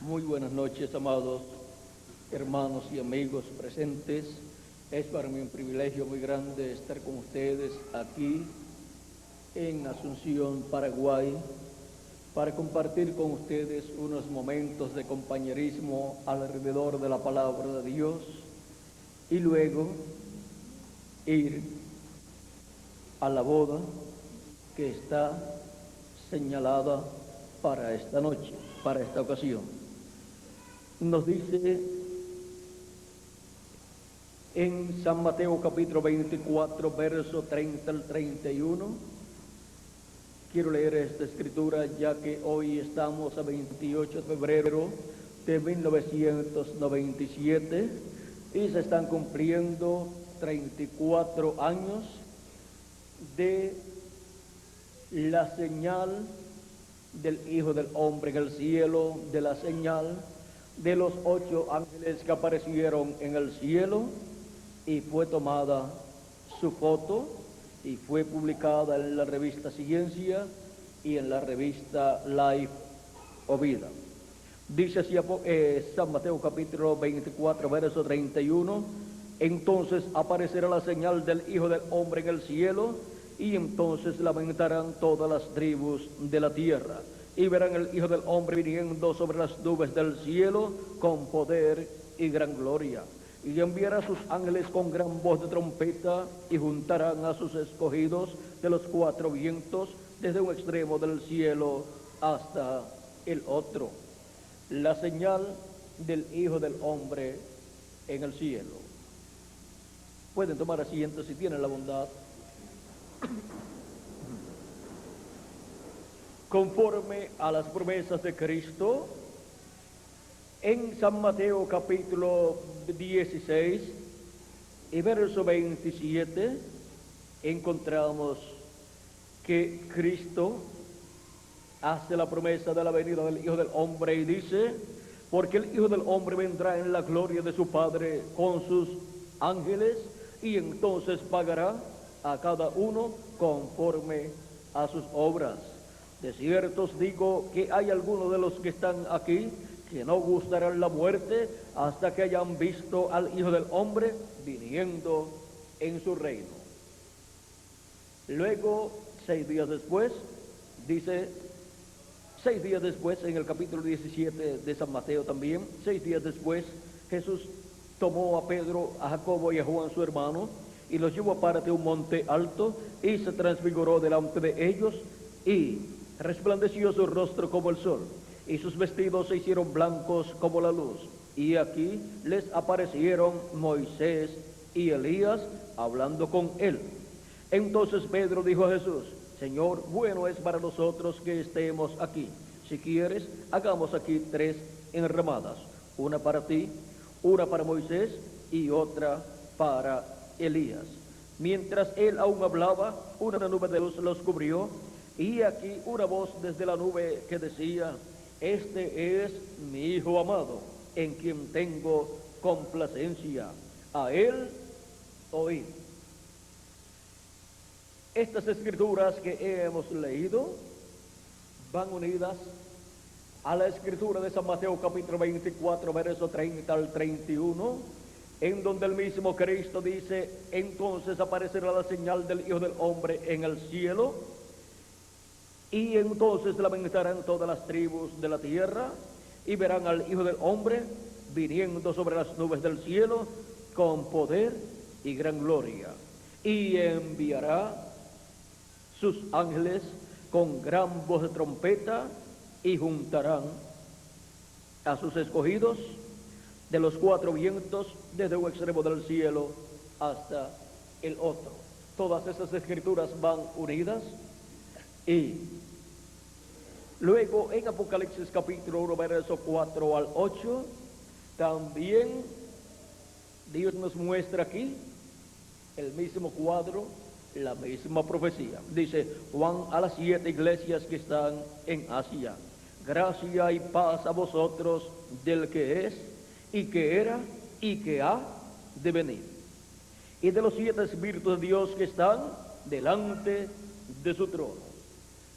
Muy buenas noches, amados hermanos y amigos presentes. Es para mí un privilegio muy grande estar con ustedes aquí en Asunción, Paraguay, para compartir con ustedes unos momentos de compañerismo alrededor de la palabra de Dios y luego ir a la boda que está señalada para esta noche, para esta ocasión. Nos dice en San Mateo capítulo 24, verso 30 al 31. Quiero leer esta escritura ya que hoy estamos a 28 de febrero de 1997 y se están cumpliendo 34 años de la señal del Hijo del Hombre en el cielo, de la señal de los 8 ángeles que aparecieron en el cielo, y fue tomada su foto y fue publicada en la revista Ciencia y en la revista Life o Vida. Dice así San Mateo capítulo 24, verso 31, entonces aparecerá la señal del Hijo del Hombre en el cielo, y entonces lamentarán todas las tribus de la tierra, y verán el Hijo del Hombre viniendo sobre las nubes del cielo con poder y gran gloria. Y enviará a sus ángeles con gran voz de trompeta, y juntarán a sus escogidos de los 4 vientos, desde un extremo del cielo hasta el otro. La señal del Hijo del Hombre en el cielo. Pueden tomar asiento si tienen la bondad. Conforme a las promesas de Cristo, en San Mateo capítulo 16 y verso 27 encontramos que Cristo hace la promesa de la venida del Hijo del Hombre y dice: porque el Hijo del Hombre vendrá en la gloria de su Padre con sus ángeles, y entonces pagará a cada uno conforme a sus obras. De cierto os digo que hay algunos de los que están aquí que no gustarán la muerte hasta que hayan visto al Hijo del Hombre viniendo en su reino. Luego, 6 días después, dice, 6 días después, en el capítulo 17 de San Mateo también, 6 días después, Jesús tomó a Pedro, a Jacobo y a Juan su hermano, y los llevó aparte a un monte alto, y se transfiguró delante de ellos, y resplandeció su rostro como el sol, y sus vestidos se hicieron blancos como la luz. Y aquí les aparecieron Moisés y Elías hablando con él. Entonces Pedro dijo a Jesús: Señor, bueno es para nosotros que estemos aquí. Si quieres, hagamos aquí 3 enramadas, una para ti, una para Moisés y otra para Elías. Mientras él aún hablaba, una nube de luz los cubrió, y aquí una voz desde la nube que decía: este es mi Hijo amado, en quien tengo complacencia, a él oíd. Estas escrituras que hemos leído van unidas a la escritura de San Mateo capítulo 24, verso 30 al 31, en donde el mismo Cristo dice: entonces aparecerá la señal del Hijo del Hombre en el cielo, y entonces lamentarán todas las tribus de la tierra, y verán al Hijo del Hombre viniendo sobre las nubes del cielo con poder y gran gloria, y enviará sus ángeles con gran voz de trompeta, y juntarán a sus escogidos de los 4 vientos, desde un extremo del cielo hasta el otro. Todas esas escrituras van unidas. Y luego en Apocalipsis capítulo 1, verso 4 al 8, también Dios nos muestra aquí el mismo cuadro, la misma profecía. Dice: Juan a las 7 iglesias que están en Asia, gracia y paz a vosotros del que es, y que era, y que ha de venir, y de los 7 espíritus de Dios que están delante de su trono.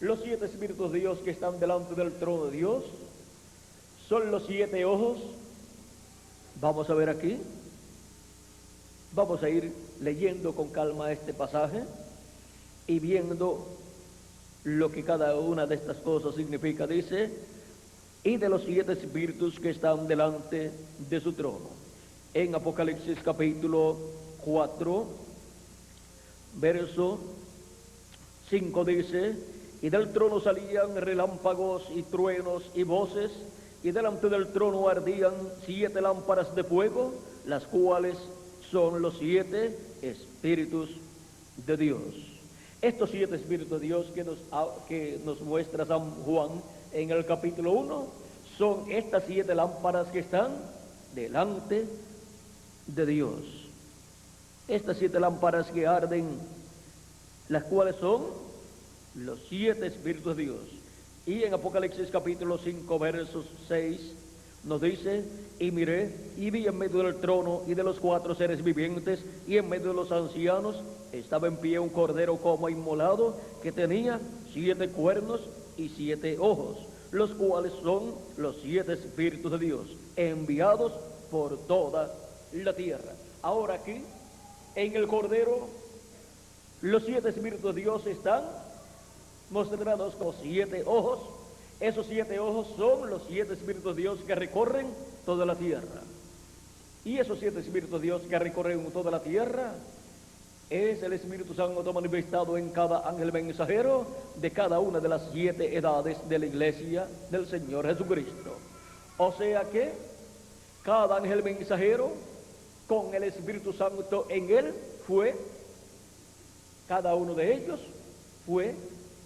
Los 7 espíritus de Dios que están delante del trono de Dios son los 7 ojos. Vamos a ver aquí. Vamos a ir leyendo con calma este pasaje y viendo lo que cada una de estas cosas significa. Dice, y de los 7 espíritus que están delante de su trono. En Apocalipsis capítulo 4, verso 5 dice, y del trono salían relámpagos y truenos y voces, y delante del trono ardían 7 lámparas de fuego, las cuales son los 7 espíritus de Dios. Estos 7 espíritus de Dios que nos muestra San Juan en el capítulo 1, son estas 7 lámparas que están delante de Dios. Estas 7 lámparas que arden, las cuales son los 7 espíritus de Dios. Y en Apocalipsis capítulo 5, versos 6, nos dice, y miré, y vi en medio del trono y de los 4 seres vivientes, y en medio de los ancianos, estaba en pie un cordero como inmolado, que tenía 7 cuernos y 7 ojos, los cuales son los 7 espíritus de Dios, enviados por toda la tierra. Ahora aquí, en el cordero, los 7 espíritus de Dios están mostrados con 7 ojos. Esos 7 ojos son los 7 espíritus de Dios que recorren toda la tierra. Y esos 7 espíritus de Dios que recorren toda la tierra es el Espíritu Santo manifestado en cada ángel mensajero de cada una de las 7 edades de la iglesia del Señor Jesucristo. O sea que cada ángel mensajero con el Espíritu Santo en él fue, cada uno de ellos fue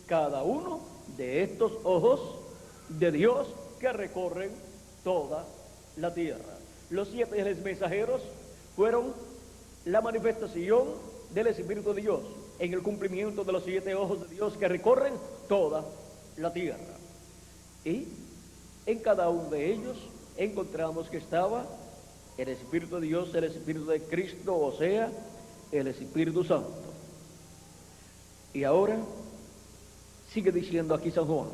cada uno de estos ojos de Dios que recorren toda la tierra. Los 7 ángeles mensajeros fueron la manifestación del Espíritu de Dios en el cumplimiento de los 7 ojos de Dios que recorren toda la tierra. Y en cada uno de ellos encontramos que estaba el Espíritu de Dios, el Espíritu de Cristo, o sea, el Espíritu Santo. Y ahora sigue diciendo aquí San Juan,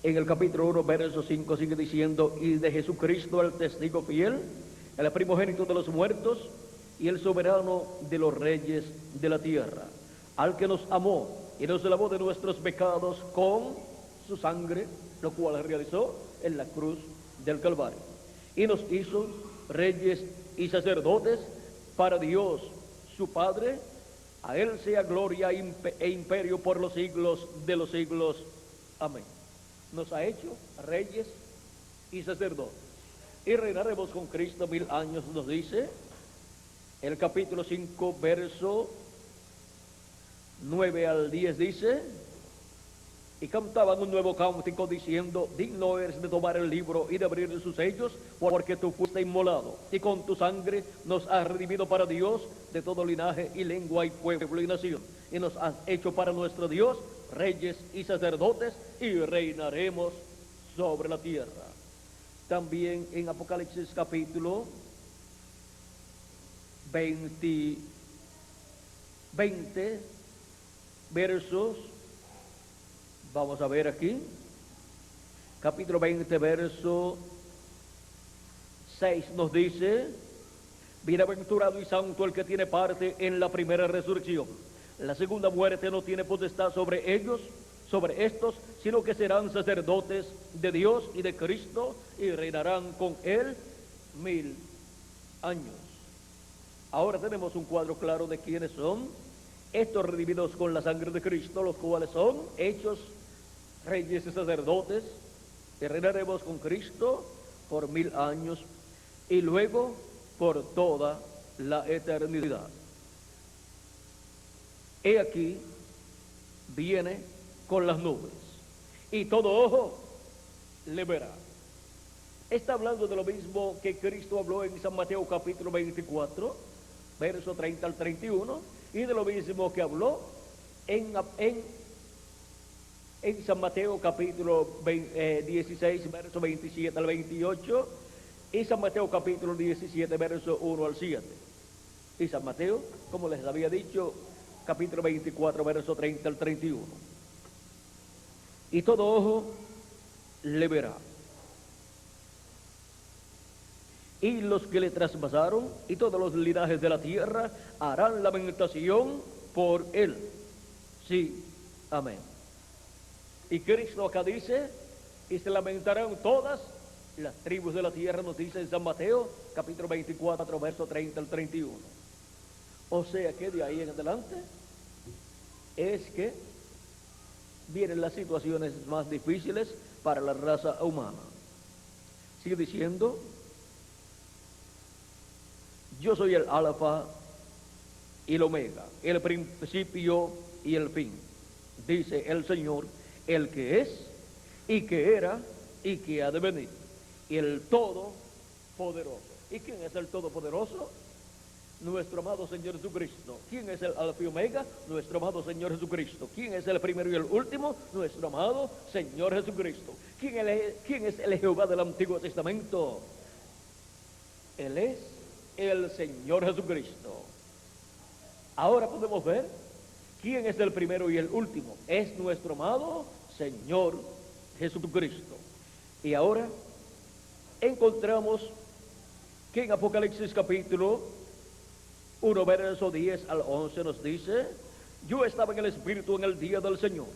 en el capítulo 1, verso 5, sigue diciendo, y de Jesucristo el testigo fiel, el primogénito de los muertos, y el soberano de los reyes de la tierra, al que nos amó y nos lavó de nuestros pecados con su sangre, lo cual realizó en la cruz del Calvario, y nos hizo reyes y sacerdotes para Dios su Padre. A él sea gloria e imperio por los siglos de los siglos. Amén. Nos ha hecho reyes y sacerdotes, y reinaremos con Cristo 1000 años, nos dice el capítulo 5, verso 9 al 10, dice, y cantaban un nuevo cántico diciendo, digno eres de tomar el libro y de abrir sus sellos, porque tú fuiste inmolado, y con tu sangre nos has redimido para Dios de todo linaje y lengua y pueblo y nación, y nos has hecho para nuestro Dios reyes y sacerdotes, y reinaremos sobre la tierra. También en Apocalipsis capítulo 20, versos, vamos a ver aquí, capítulo 20, verso 6 nos dice, bienaventurado y santo el que tiene parte en la primera resurrección. La segunda muerte no tiene potestad sobre ellos, sobre estos, sino que serán sacerdotes de Dios y de Cristo, y reinarán con él 1000 años. Ahora tenemos un cuadro claro de quiénes son estos redimidos con la sangre de Cristo, los cuales son hechos reyes y sacerdotes, que reinaremos con Cristo por 1000 años y luego por toda la eternidad. He aquí, viene con las nubes, y todo ojo le verá. Está hablando de lo mismo que Cristo habló en San Mateo capítulo 24, verso 30 al 31, y de lo mismo que habló en San Mateo capítulo 16, verso 27 al 28, y San Mateo capítulo 17, verso 1 al 7. Y San Mateo, como les había dicho, capítulo 24, verso 30 al 31. Y todo ojo le verá. y los que le traspasaron, y todos los linajes de la tierra harán lamentación por él. Sí, amén. Y Cristo acá dice, y se lamentarán todas las tribus de la tierra, nos dice en San Mateo, capítulo 24, verso 30 al 31. O sea que de ahí en adelante es que vienen las situaciones más difíciles para la raza humana. Sigue diciendo, yo soy el alfa y el omega, el principio y el fin, dice el Señor, el que es y que era y que ha de venir, y el Todopoderoso. ¿Y quién es el Todopoderoso? Nuestro amado Señor Jesucristo. ¿Quién es el alfa y omega? Nuestro amado Señor Jesucristo. ¿Quién es el primero y el último? Nuestro amado Señor Jesucristo. ¿Quién es el Jehová del Antiguo Testamento? Él es el Señor Jesucristo. Ahora podemos ver quién es el primero y el último. Es nuestro amado Señor Jesucristo. Y ahora encontramos que en Apocalipsis capítulo 1, verso 10 al 11 nos dice, yo estaba en el Espíritu en el día del Señor.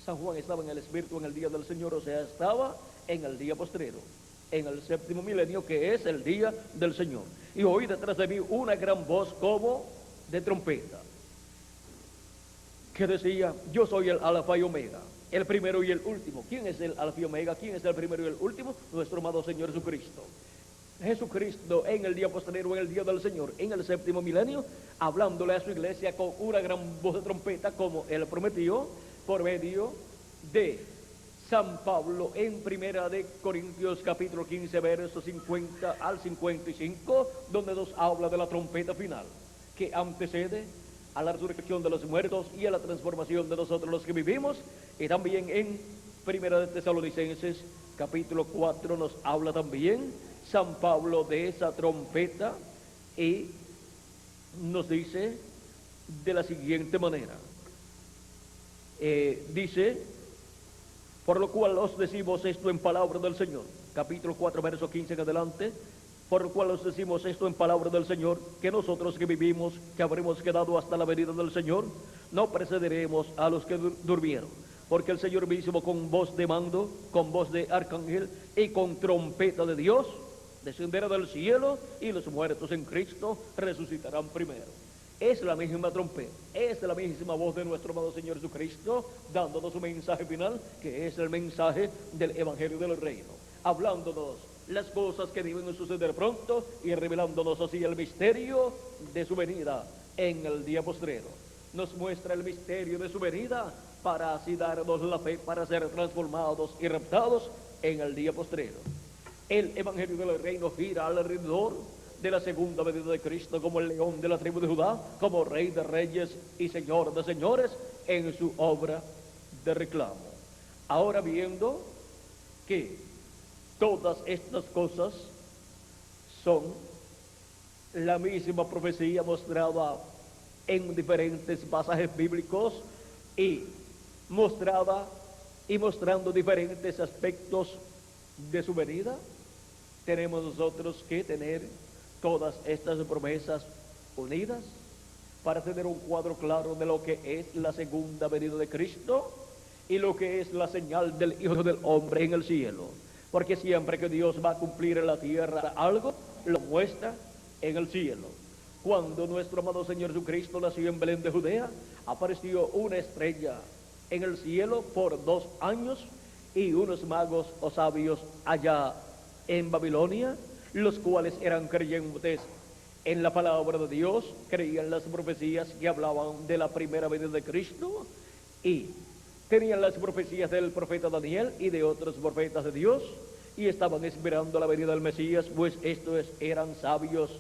San Juan estaba en el Espíritu en el día del Señor, o sea, estaba en el día postrero, en el séptimo milenio, que es el día del Señor. Y oí detrás de mí una gran voz como de trompeta, que decía, yo soy el alfa y omega, el primero y el último. ¿Quién es el alfa y omega? ¿Quién es el primero y el último? Nuestro amado Señor Jesucristo. Jesucristo en el día postrero, en el día del Señor, en el séptimo milenio, hablándole a su iglesia con una gran voz de trompeta, como él prometió, por medio de San Pablo en Primera de Corintios capítulo 15, versos 50 al 55, donde nos habla de la trompeta final, que antecede a la resurrección de los muertos y a la transformación de nosotros los que vivimos. Y también en Primera de Tesalonicenses capítulo 4 nos habla también San Pablo de esa trompeta y nos dice de la siguiente manera. Dice, por lo cual os decimos esto en palabra del Señor, capítulo 4, verso 15 en adelante, por lo cual os decimos esto en palabra del Señor, que nosotros que vivimos, que habremos quedado hasta la venida del Señor, no precederemos a los que durmieron, porque el Señor mismo con voz de mando, con voz de arcángel y con trompeta de Dios, descenderá del cielo, y los muertos en Cristo resucitarán primero. Es la misma trompeta, es la misma voz de nuestro amado Señor Jesucristo, dándonos un mensaje final, que es el mensaje del Evangelio del Reino, hablándonos las cosas que deben suceder pronto y revelándonos así el misterio de su venida en el día postrero. Nos muestra el misterio de su venida para así darnos la fe para ser transformados y raptados en el día postrero. El Evangelio del Reino gira alrededor de la segunda venida de Cristo como el león de la tribu de Judá, como Rey de reyes y Señor de señores en su obra de reclamo. Ahora, viendo que todas estas cosas son la misma profecía mostrada en diferentes pasajes bíblicos y mostrando diferentes aspectos de su venida, tenemos nosotros que tener todas estas promesas unidas para tener un cuadro claro de lo que es la segunda venida de Cristo y lo que es la señal del Hijo del Hombre en el cielo. Porque siempre que Dios va a cumplir en la tierra algo, lo muestra en el cielo. Cuando nuestro amado Señor Jesucristo nació en Belén de Judea, apareció una estrella en el cielo por 2 años, y unos magos o sabios allá en Babilonia, los cuales eran creyentes en la palabra de Dios, creían las profecías que hablaban de la primera venida de Cristo, y tenían las profecías del profeta Daniel y de otros profetas de Dios, y estaban esperando la venida del Mesías, pues estos eran sabios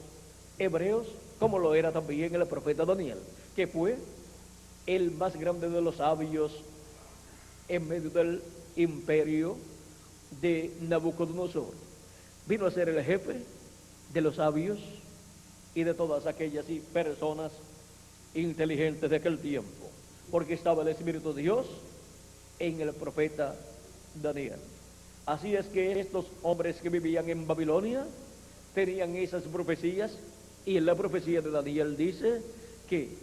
hebreos, como lo era también el profeta Daniel, que fue el más grande de los sabios en medio del imperio de Nabucodonosor. Vino a ser el jefe de los sabios y de todas aquellas personas inteligentes de aquel tiempo, porque estaba el Espíritu de Dios en el profeta Daniel. Así es que estos hombres que vivían en Babilonia tenían esas profecías, y en la profecía de Daniel dice que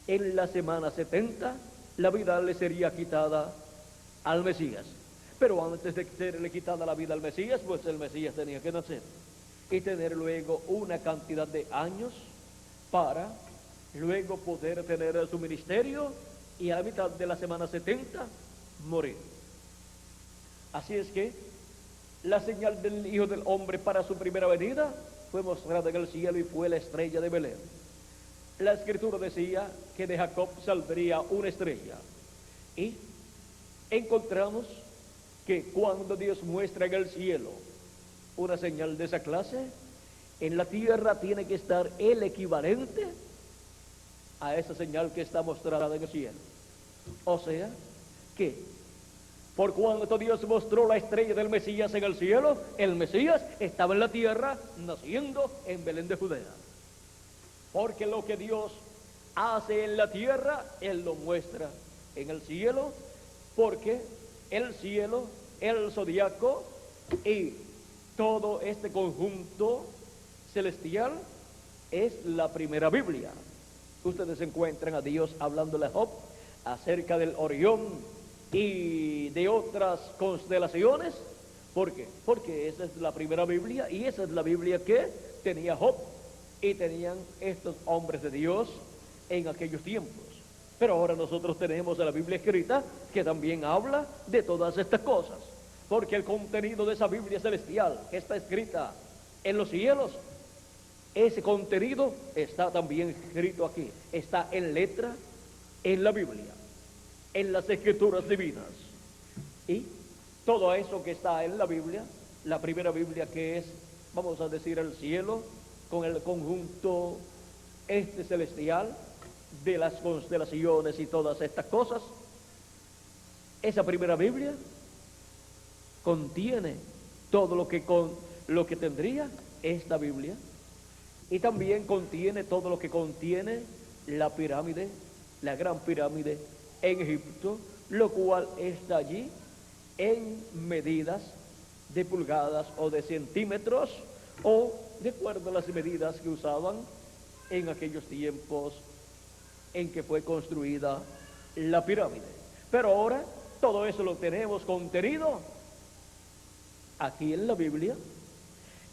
en la semana 70 la vida le sería quitada al Mesías. Pero antes de serle quitada la vida al Mesías, pues el Mesías tenía que nacer y tener luego una cantidad de años para luego poder tener su ministerio, y a la mitad de la semana 70 morir. Así es que la señal del Hijo del Hombre para su primera venida fue mostrada en el cielo y fue la estrella de Belén. La Escritura decía que de Jacob saldría una estrella, y encontramos que cuando Dios muestra en el cielo una señal de esa clase, en la tierra tiene que estar el equivalente a esa señal que está mostrada en el cielo. O sea, que por cuanto Dios mostró la estrella del Mesías en el cielo, el Mesías estaba en la tierra, naciendo en Belén de Judea. Porque lo que Dios hace en la tierra, Él lo muestra en el cielo, porque el cielo, el zodiaco y todo este conjunto celestial es la primera Biblia. Ustedes encuentran a Dios hablándole a Job acerca del Orión y de otras constelaciones. ¿Por qué? Porque esa es la primera Biblia, y esa es la Biblia que tenía Job y tenían estos hombres de Dios en aquellos tiempos. Pero ahora nosotros tenemos la Biblia escrita, que también habla de todas estas cosas, porque el contenido de esa Biblia celestial que está escrita en los cielos, ese contenido está también escrito aquí, está en letra en la Biblia, en las escrituras divinas. Y todo eso que está en la Biblia, la primera Biblia, que es, vamos a decir, el cielo con el conjunto este celestial de las constelaciones y todas estas cosas, esa primera Biblia contiene todo lo que tendría esta Biblia, y también contiene todo lo que contiene la pirámide, la gran pirámide en Egipto, lo cual está allí en medidas de pulgadas o de centímetros, o de acuerdo a las medidas que usaban en aquellos tiempos en que fue construida la pirámide. Pero ahora todo eso lo tenemos contenido aquí en la Biblia,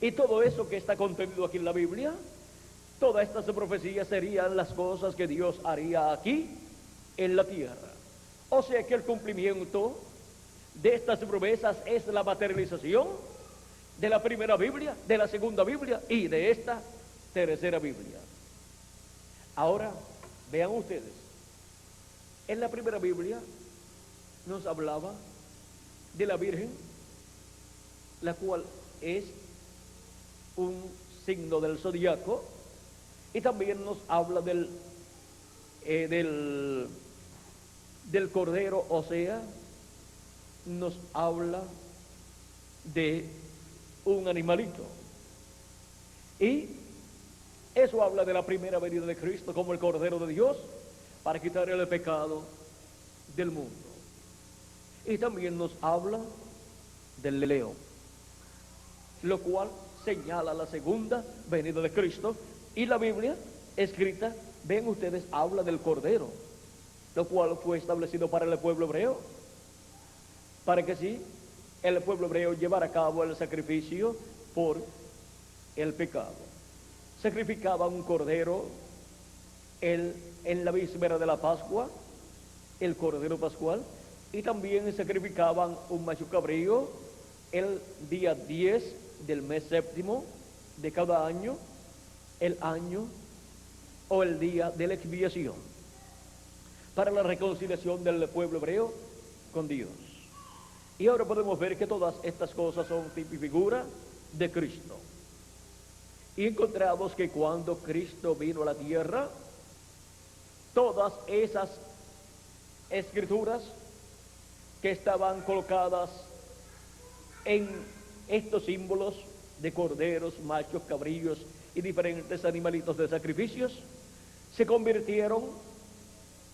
y todo eso que está contenido aquí en la Biblia, todas estas profecías serían las cosas que Dios haría aquí en la tierra. O sea que el cumplimiento de estas promesas es la materialización de la primera Biblia, de la segunda Biblia y de esta tercera Biblia. Ahora, vean ustedes, en la primera Biblia nos hablaba de la Virgen, la cual es un signo del zodiaco, y también nos habla del Cordero, o sea, nos habla de un animalito. Y eso habla de la primera venida de Cristo como el Cordero de Dios para quitar el pecado del mundo. Y también nos habla del león, lo cual señala la segunda venida de Cristo. Y la Biblia escrita, ven ustedes, habla del Cordero, lo cual fue establecido para el pueblo hebreo, para que sí, el pueblo hebreo llevara a cabo el sacrificio por el pecado. Sacrificaban un cordero en la víspera de la Pascua, el cordero pascual, y también sacrificaban un macho cabrío el día 10 del mes séptimo de cada año, el año o el día de la expiación, para la reconciliación del pueblo hebreo con Dios. Y ahora podemos ver que todas estas cosas son tipo y figura de Cristo. Y encontramos que cuando Cristo vino a la tierra, todas esas escrituras que estaban colocadas en estos símbolos de corderos, machos, cabrillos y diferentes animalitos de sacrificios, se convirtieron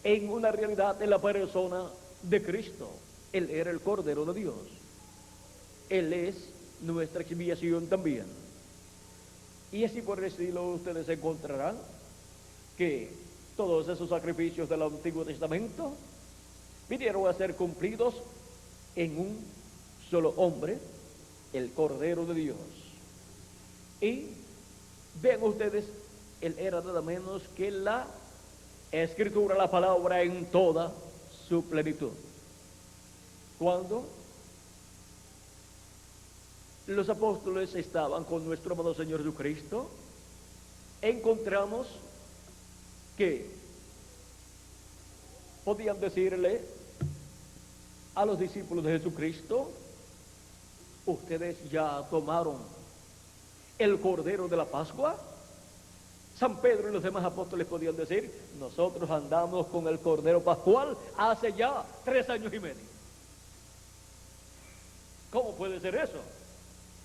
en una realidad en la persona de Cristo. Él era el Cordero de Dios. Él es nuestra expiación también. Y así por el estilo ustedes encontrarán que todos esos sacrificios del Antiguo Testamento vinieron a ser cumplidos en un solo hombre, el Cordero de Dios. Y vean ustedes, Él era nada menos que la Escritura, la palabra en toda su plenitud. Cuando los apóstoles estaban con nuestro amado Señor Jesucristo, encontramos que podían decirle a los discípulos de Jesucristo: ustedes ya tomaron el Cordero de la Pascua. San Pedro y los demás apóstoles podían decir: nosotros andamos con el Cordero Pascual hace ya 3 años y medio. ¿Cómo puede ser eso?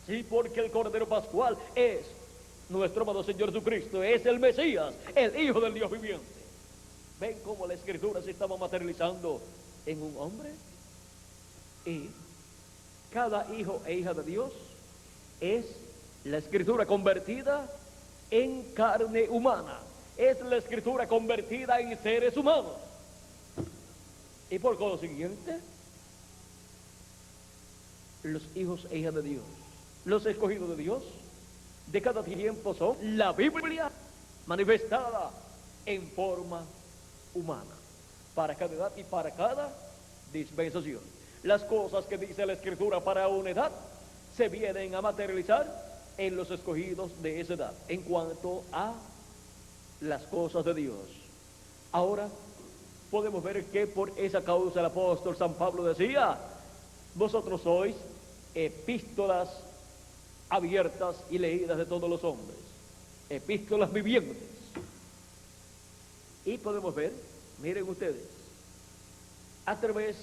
Sí, porque el Cordero Pascual es nuestro amado Señor Jesucristo, es el Mesías, el Hijo del Dios viviente. ¿Ven cómo la Escritura se estaba materializando en un hombre? Y cada hijo e hija de Dios es la Escritura convertida en carne humana, es la Escritura convertida en seres humanos. Y por consiguiente, los hijos e hijas de Dios, los escogidos de Dios, de cada tiempo son la Biblia manifestada en forma humana, para cada edad y para cada dispensación. Las cosas que dice la Escritura para una edad se vienen a materializar en los escogidos de esa edad, en cuanto a las cosas de Dios. Ahora podemos ver que por esa causa el apóstol San Pablo decía: vosotros sois epístolas abiertas y leídas de todos los hombres, epístolas vivientes. Y podemos ver, miren ustedes, a través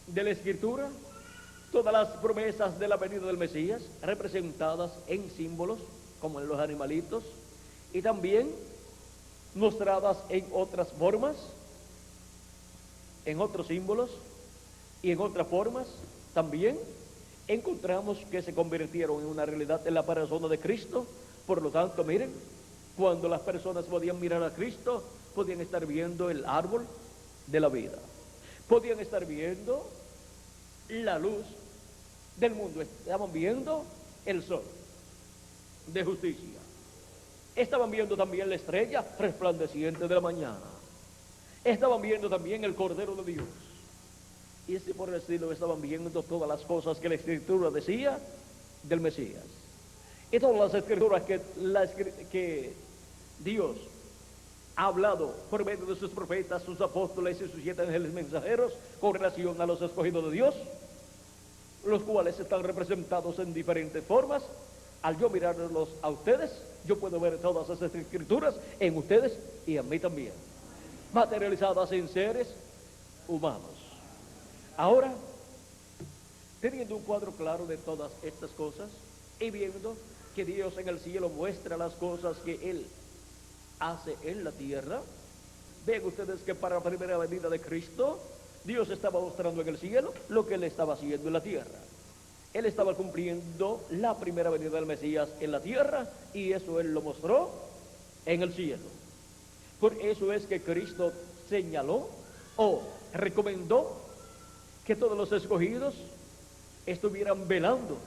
de la Escritura, todas las promesas de la venida del Mesías representadas en símbolos, como en los animalitos, y también mostradas en otras formas, en otros símbolos y en otras formas. También encontramos que se convirtieron en una realidad en la persona de Cristo. Por lo tanto, miren, cuando las personas podían mirar a Cristo, podían estar viendo el árbol de la vida, podían estar viendo la luz del mundo, estaban viendo el sol de justicia, estaban viendo también la estrella resplandeciente de la mañana, estaban viendo también el Cordero de Dios, y así por el estilo estaban viendo todas las cosas que la Escritura decía del Mesías, y todas las escrituras que Dios ha hablado por medio de sus profetas, sus apóstoles y sus 7 ángeles mensajeros con relación a los escogidos de Dios, los cuales están representados en diferentes formas. Al yo mirarlos a ustedes, yo puedo ver todas esas escrituras en ustedes y en mí también, materializadas en seres humanos. Ahora, teniendo un cuadro claro de todas estas cosas y viendo que Dios en el cielo muestra las cosas que Él hace en la tierra, vean ustedes que para la primera venida de Cristo, Dios estaba mostrando en el cielo lo que Él estaba haciendo en la tierra. Él estaba cumpliendo la primera venida del Mesías en la tierra, y eso Él lo mostró en el cielo. Por eso es que Cristo señaló o recomendó que todos los escogidos estuvieran velando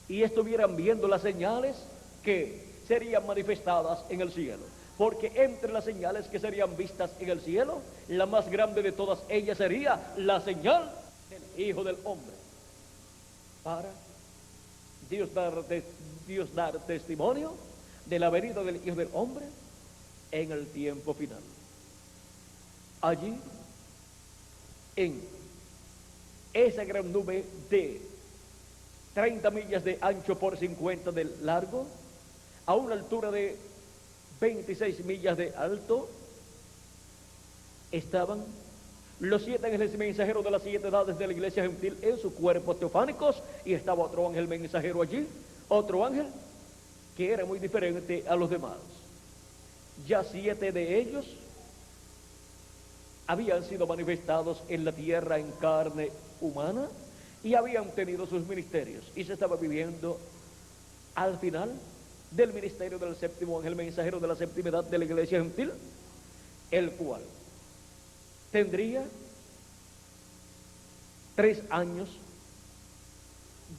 y estuvieran viendo las señales que serían manifestadas en el cielo. Porque entre las señales que serían vistas en el cielo, la más grande de todas ellas sería la señal del Hijo del Hombre, para Dios dar testimonio de la venida del Hijo del Hombre en el tiempo final. Allí, en esa gran nube de 30 millas de ancho por 50 de largo, a una altura de 26 millas de alto, estaban los 7 ángeles mensajeros de las 7 edades de la iglesia gentil en sus cuerpos teofánicos, y estaba otro ángel mensajero allí, otro ángel que era muy diferente a los demás. Ya 7 de ellos habían sido manifestados en la tierra en carne humana, y habían tenido sus ministerios, y se estaba viviendo al final del ministerio del séptimo ángel mensajero de la séptima edad de la iglesia gentil, el cual tendría 3 años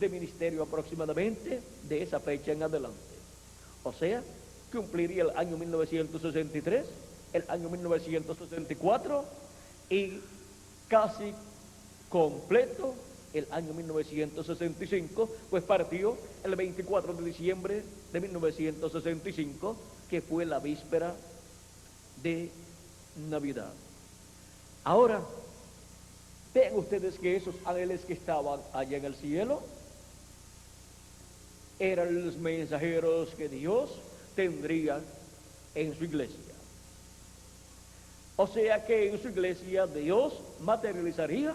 de ministerio aproximadamente de esa fecha en adelante. O sea, cumpliría el año 1963, el año 1964 y casi completo el año 1965, pues partió el 24 de diciembre de 1965, que fue la víspera de Navidad. Ahora, vean ustedes que esos ángeles que estaban allá en el cielo eran los mensajeros que Dios tendría en su iglesia. O sea que en su iglesia Dios materializaría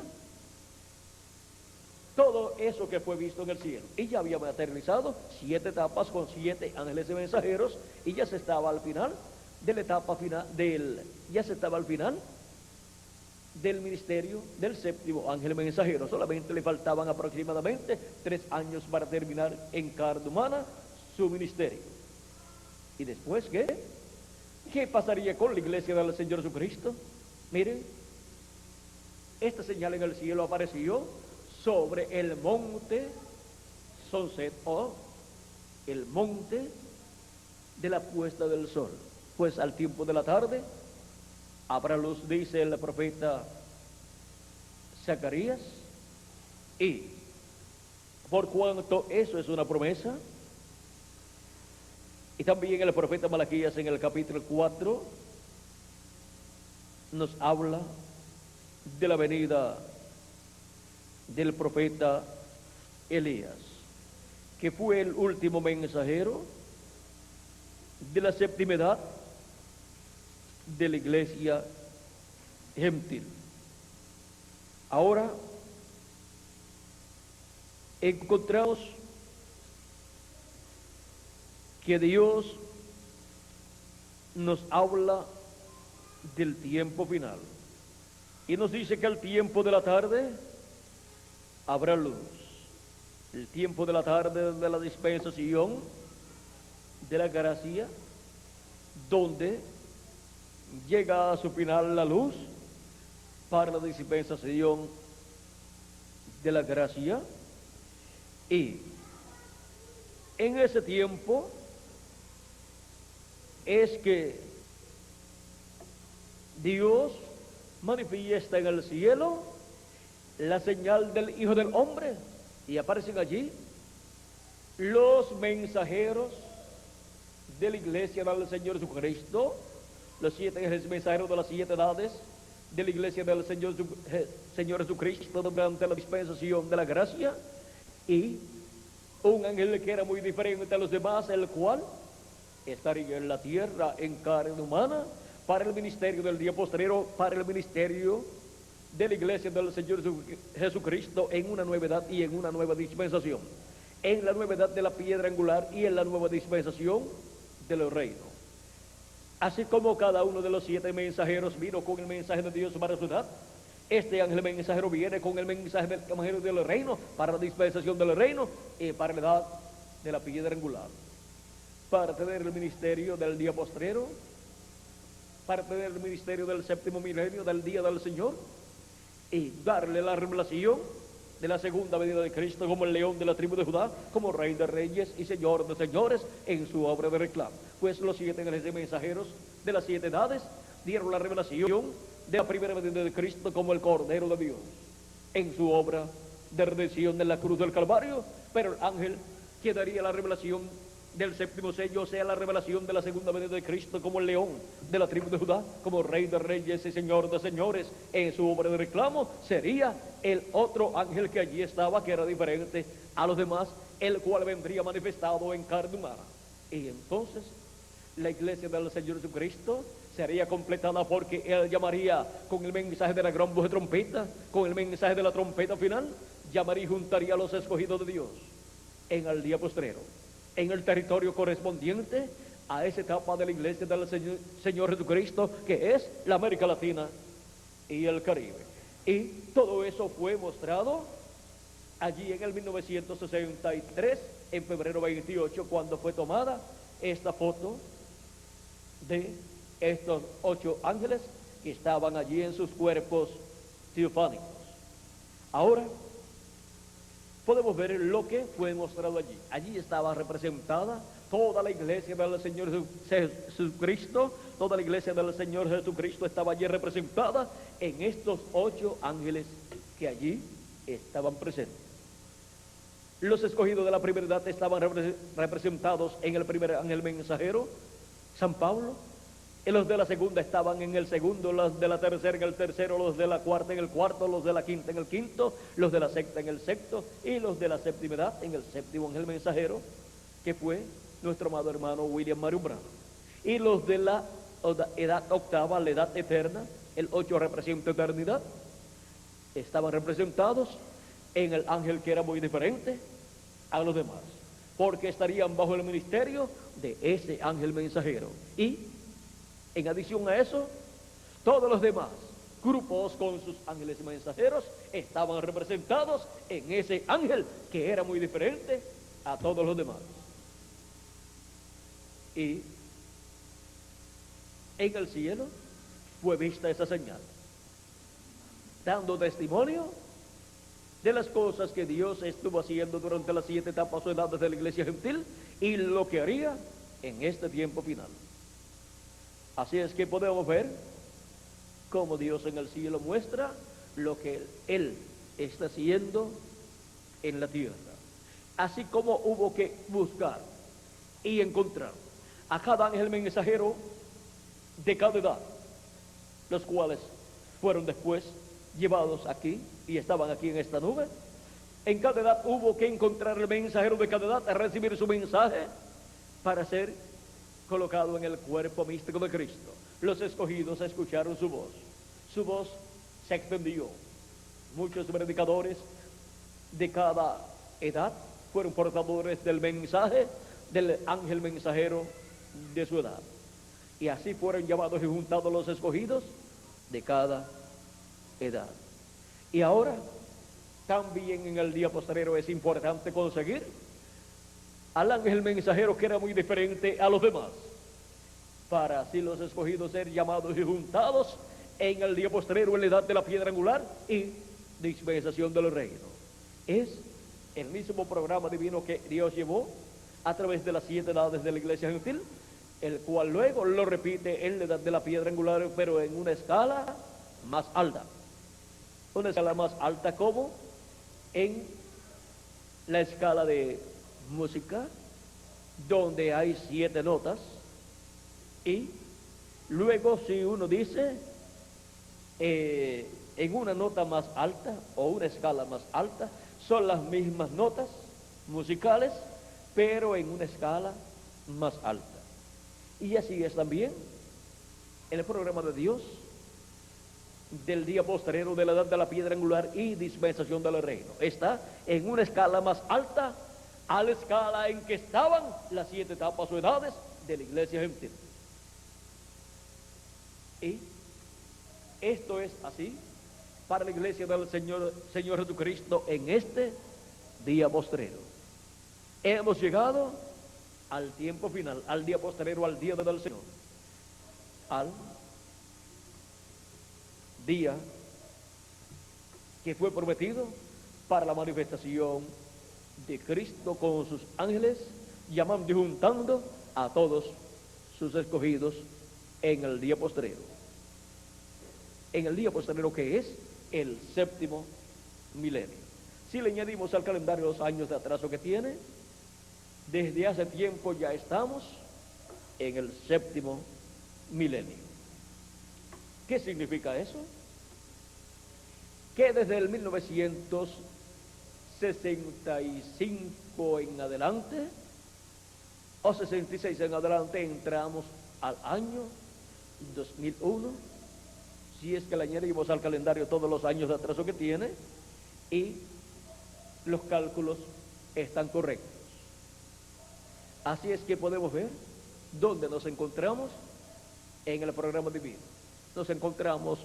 todo eso que fue visto en el cielo. Y ya había materializado 7 etapas con 7 ángeles y mensajeros, y ya se estaba al final de la etapa final ya se estaba al final del ministerio del séptimo ángel mensajero. Solamente le faltaban aproximadamente 3 años para terminar en carne humana su ministerio. ¿Y después qué? ¿Qué pasaría con la iglesia del Señor Jesucristo? Miren, esta señal en el cielo apareció sobre el monte Sunset, o el monte de la puesta del sol. Pues al tiempo de la tarde habrá luz, dice el profeta Zacarías, y por cuanto eso es una promesa, y también el profeta Malaquías en el capítulo 4 nos habla de la venida del profeta Elías, que fue el último mensajero de la séptima edad de la iglesia gentil. Ahora encontramos que Dios nos habla del tiempo final y nos dice que al tiempo de la tarde habrá luz. El tiempo de la tarde de la dispensación de la gracia, donde llega a su final la luz para la dispensación de la gracia, y en ese tiempo es que Dios manifiesta en el cielo la señal del Hijo del Hombre, y aparecen allí los mensajeros de la iglesia del Señor Jesucristo, los 7 ángeles mensajeros de las 7 edades de la iglesia del Señor Jesucristo durante la dispensación de la gracia, y un ángel que era muy diferente a los demás, el cual estaría en la tierra en carne humana para el ministerio del día postrero, para el ministerio de la iglesia del Señor Jesucristo en una nueva edad y en una nueva dispensación, en la nueva edad de la piedra angular y en la nueva dispensación del reino. Así como cada uno de los 7 mensajeros vino con el mensaje de Dios para su edad, este ángel mensajero viene con el mensaje del evangelio del reino para la dispensación del reino y para la edad de la piedra angular, para tener el ministerio del día postrero, para tener el ministerio del séptimo milenio, del día del Señor, y darle la revelación de la segunda venida de Cristo como el león de la tribu de Judá, como rey de reyes y señor de señores en su obra de reclamo. Pues los 7 ángeles mensajeros de las 7 edades dieron la revelación de la primera venida de Cristo como el Cordero de Dios en su obra de redención en la cruz del Calvario, pero el ángel que daría la revelación del séptimo sello, o sea, la revelación de la segunda venida de Cristo como el león de la tribu de Judá, como rey de reyes y señor de señores en su obra de reclamo, sería el otro ángel que allí estaba, que era diferente a los demás, el cual vendría manifestado en carne humana. Y entonces la iglesia del Señor Jesucristo sería completada, porque él llamaría con el mensaje de la gran voz de trompeta, con el mensaje de la trompeta final, llamaría y juntaría a los escogidos de Dios en el día postrero, en el territorio correspondiente a esa etapa de la iglesia del Señor Jesucristo, que es la América Latina y el Caribe. Y todo eso fue mostrado allí en el 1963, en febrero 28, cuando fue tomada esta foto de estos 8 ángeles que estaban allí en sus cuerpos teofánicos. Ahora podemos ver lo que fue mostrado allí. Allí estaba representada toda la iglesia del Señor Jesucristo. Toda la iglesia del Señor Jesucristo estaba allí representada en estos 8 ángeles que allí estaban presentes. Los escogidos de la primera edad estaban representados en el primer ángel mensajero, San Pablo. Y los de la segunda estaban en el segundo, los de la tercera en el tercero, los de la cuarta en el cuarto, los de la quinta en el quinto, los de la sexta en el sexto y los de la séptima edad en el séptimo ángel mensajero, que fue nuestro amado hermano William Marion Branham. Y los de la edad octava, la edad eterna, el 8 representa eternidad, estaban representados en el ángel que era muy diferente a los demás, porque estarían bajo el ministerio de ese ángel mensajero. Y en adición a eso, todos los demás grupos con sus ángeles mensajeros estaban representados en ese ángel que era muy diferente a todos los demás. Y en el cielo fue vista esa señal, dando testimonio de las cosas que Dios estuvo haciendo durante las 7 etapas o edades de la iglesia gentil y lo que haría en este tiempo final. Así es que podemos ver cómo Dios en el cielo muestra lo que Él está haciendo en la tierra. Así como hubo que buscar y encontrar a cada ángel mensajero de cada edad, los cuales fueron después llevados aquí y estaban aquí en esta nube. En cada edad hubo que encontrar el mensajero de cada edad a recibir su mensaje para ser colocado en el cuerpo místico de Cristo. Los escogidos escucharon su voz se extendió. Muchos predicadores de cada edad fueron portadores del mensaje del ángel mensajero de su edad, y así fueron llamados y juntados los escogidos de cada edad. Y ahora también en el día postrero es importante conseguir al ángel mensajero que era muy diferente a los demás, para así los escogidos ser llamados y juntados en el día postrero en la edad de la piedra angular y dispensación del reino. Es el mismo programa divino que Dios llevó a través de las 7 edades de la iglesia gentil, el cual luego lo repite en la edad de la piedra angular, pero en una escala más alta. Una escala más alta como en la escala de música, donde hay 7 notas, y luego si uno dice en una nota más alta o una escala más alta, son las mismas notas musicales, pero en una escala más alta. Y así es también el programa de Dios del día postrero de la edad de la piedra angular y dispensación del reino. Está en una escala más alta a la escala en que estaban las 7 etapas o edades de la iglesia gentil. Y esto es así para la iglesia del Señor Jesucristo en este día postrero. Hemos llegado al tiempo final, al día postrero, al día del Señor, al día que fue prometido para la manifestación de Cristo con sus ángeles, llamando y juntando a todos sus escogidos en el día postrero. En el día postrero, que es el 7º milenio. Si le añadimos al calendario los años de atraso que tiene, desde hace tiempo ya estamos en el 7º milenio. ¿Qué significa eso? Que desde el 1965 en adelante, o 66 en adelante, entramos al año 2001, si es que le añadimos al calendario todos los años de atraso que tiene, y los cálculos están correctos. Así es que podemos ver dónde nos encontramos en el programa divino. Nos encontramos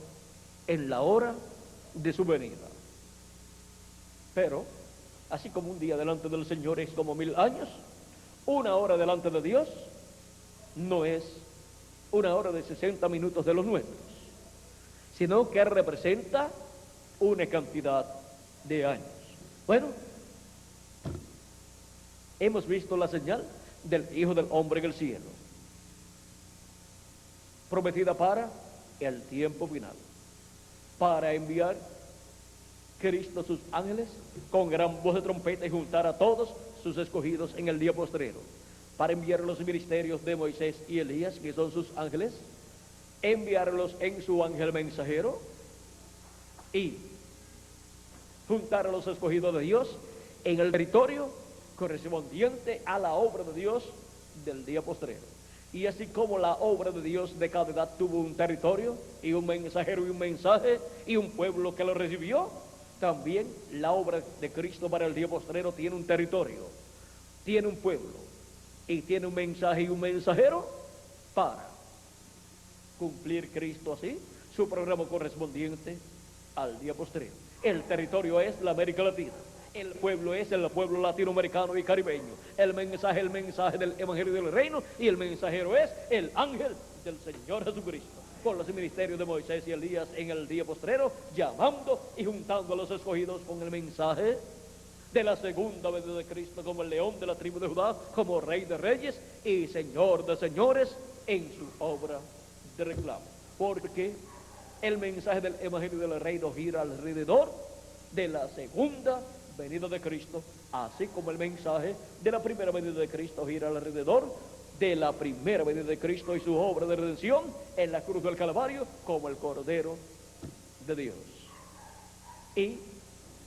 en la hora de su venida. Pero Así como un día delante del Señor es como 1000 años, una hora delante de Dios no es una hora de 60 minutos de los nuestros, sino que representa una cantidad de años. Bueno, hemos visto la señal del Hijo del Hombre en el cielo, prometida para el tiempo final, para enviar Cristo sus ángeles con gran voz de trompeta y juntar a todos sus escogidos en el día postrero, para enviar los ministerios de Moisés y Elías, que son sus ángeles, enviarlos en su ángel mensajero y juntar a los escogidos de Dios en el territorio correspondiente a la obra de Dios del día postrero. Y así como la obra de Dios de cada edad tuvo un territorio y un mensajero y un mensaje y un pueblo que lo recibió, también la obra de Cristo para el día postrero tiene un territorio, tiene un pueblo y tiene un mensaje y un mensajero para cumplir Cristo así su programa correspondiente al día postrero. El territorio es la América Latina, el pueblo es el pueblo latinoamericano y caribeño, el mensaje del Evangelio del Reino, y el mensajero es el ángel del Señor Jesucristo, con los ministerios de Moisés y Elías en el día postrero, llamando y juntando a los escogidos con el mensaje de la segunda venida de Cristo como el león de la tribu de Judá, como Rey de reyes y Señor de señores en su obra de reclamo. Porque el mensaje del Evangelio del Reino gira alrededor de la segunda venida de Cristo, así como el mensaje de la primera venida de Cristo gira alrededor de la primera venida de Cristo y su obra de redención en la cruz del Calvario como el Cordero de Dios. Y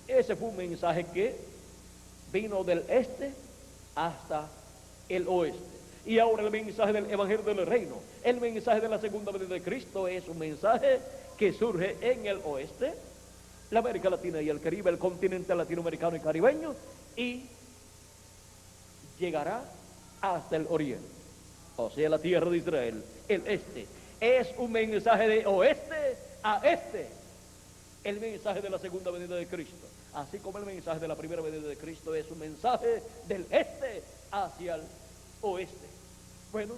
ese fue un mensaje que vino del este hasta el oeste. Y ahora el mensaje del Evangelio del Reino, el mensaje de la segunda venida de Cristo, es un mensaje que surge en el oeste, la América Latina y el Caribe, el continente latinoamericano y caribeño, y llegará hasta el oriente, o sea, la tierra de Israel, el este. Es un mensaje de oeste a este, el mensaje de la segunda venida de Cristo, así como el mensaje de la primera venida de Cristo es un mensaje del este hacia el oeste. Bueno,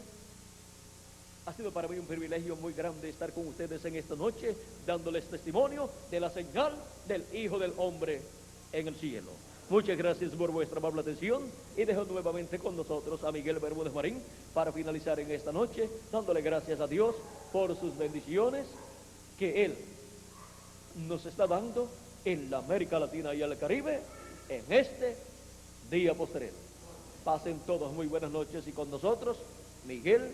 ha sido para mí un privilegio muy grande estar con ustedes en esta noche, dándoles testimonio de la señal del Hijo del Hombre en el cielo. Muchas gracias por vuestra amable atención, y dejo nuevamente con nosotros a Miguel Bermúdez Marín para finalizar en esta noche, dándole gracias a Dios por sus bendiciones que Él nos está dando en la América Latina y el Caribe en este día postrero. Pasen todos muy buenas noches, y con nosotros Miguel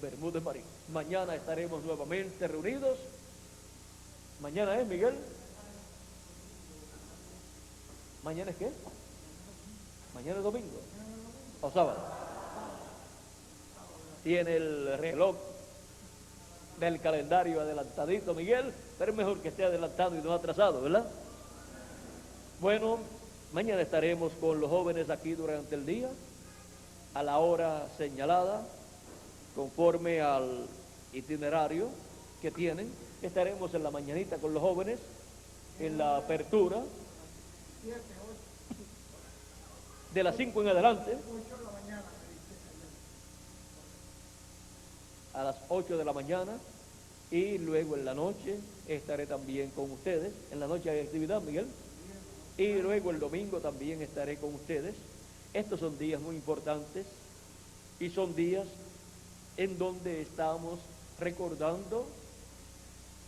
Bermúdez Marín. Mañana estaremos nuevamente reunidos. ¿Mañana es, Miguel? ¿Mañana es qué? ¿Mañana es domingo? ¿O sábado? Tiene el reloj del calendario adelantadito, Miguel, pero es mejor que esté adelantado y no atrasado, ¿verdad? Bueno, mañana estaremos con los jóvenes aquí durante el día, a la hora señalada, conforme al itinerario que tienen. Estaremos en la mañanita con los jóvenes, en la apertura, de las 5 en adelante, a las 8 de la mañana, y luego en la noche estaré también con ustedes. En la noche hay actividad, Miguel, y luego el domingo también estaré con ustedes. Estos son días muy importantes, y son días en donde estamos recordando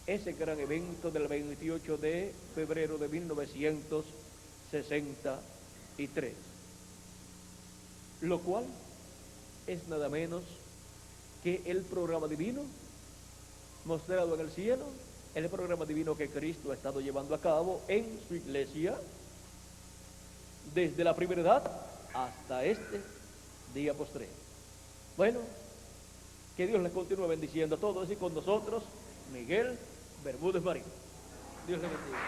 ese gran evento del 28 de febrero de 1963, lo cual es nada menos que el programa divino mostrado en el cielo, el programa divino que Cristo ha estado llevando a cabo en su iglesia desde la primera edad hasta este día postrero. Bueno, que Dios les continúe bendiciendo a todos, y con nosotros Miguel Bermúdez Marín. Dios les bendiga.